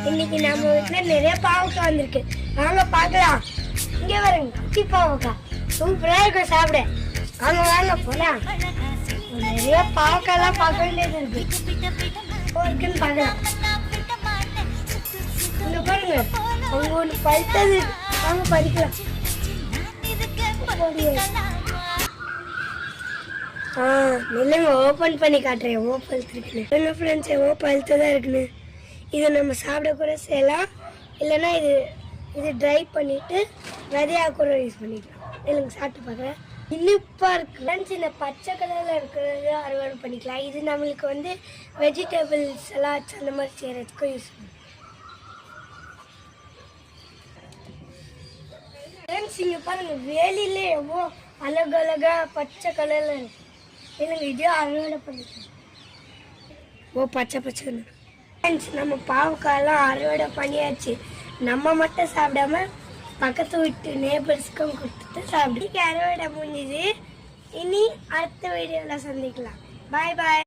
இன்னைக்கு நம்ம வீட்டுல நிறைய பாவக்காய் வந்திருக்கு. வாங்க பார்க்கலாம். இங்க வருங்க, குட்டி பாவக்காய் சூப்பரா இருக்கும் சாப்பிட. வாங்க வாங்க போலாம். நிறைய பாவக்காய் எல்லாம் பார்க்க வேண்டியது இருக்குன்னு பார்க்கலாம். இங்க பாருங்க, அவங்க ஒண்ணு பழுத்தது. வாங்க பறிக்கலாம். நில்லுங்க, ஓப்பன் பண்ணி காட்டுறேன். எவ்வளோ பழுத்து இருக்குன்னு ஃப்ரெண்ட்ஸ், எவ்வளோ பழுத்து தான் இருக்குன்னு. இதை நம்ம சாப்பிட கூட செய்யலாம், இல்லைன்னா இது ட்ரை பண்ணிட்டு விதையாக கூட யூஸ் பண்ணிக்கலாம். இல்லைங்க, சாப்பிட்டு பார்க்குறேன். இனிப்பாக இருக்கு ஃப்ரெண்ட்ஸ். இந்த பச்சை கலரில் இருக்கிறது அறுவடை பண்ணிக்கலாம். இது நம்மளுக்கு வந்து வெஜிடபிள்ஸ் சலாட்ஸ் அந்த மாதிரி செய்கிறதுக்கும் யூஸ் பண்ணும். ஃப்ரெண்ட்ஸ் இங்கே பாருங்கள், வேலியிலே எவ்வளோ அழகழகாக பச்சை கலரில் இருக்கு. இல்லைங்க, இதே அறுவடை பண்ணிக்கலாம். ஓ பச்சை பச்சைன்னு. ஃப்ரெண்ட்ஸ், நம்ம பாவக்காயெல்லாம் அறுவடை பண்ணியாச்சு. நம்ம மட்டும் சாப்பிடாம பக்கத்து வீட்டு நேபர்ஸ்க்கும் கொடுத்துட்டு சாப்பிட்டு அறுவடை முடிஞ்சுது. இனி அடுத்த வீடியோவில் சந்திக்கலாம். பாய் பாய்.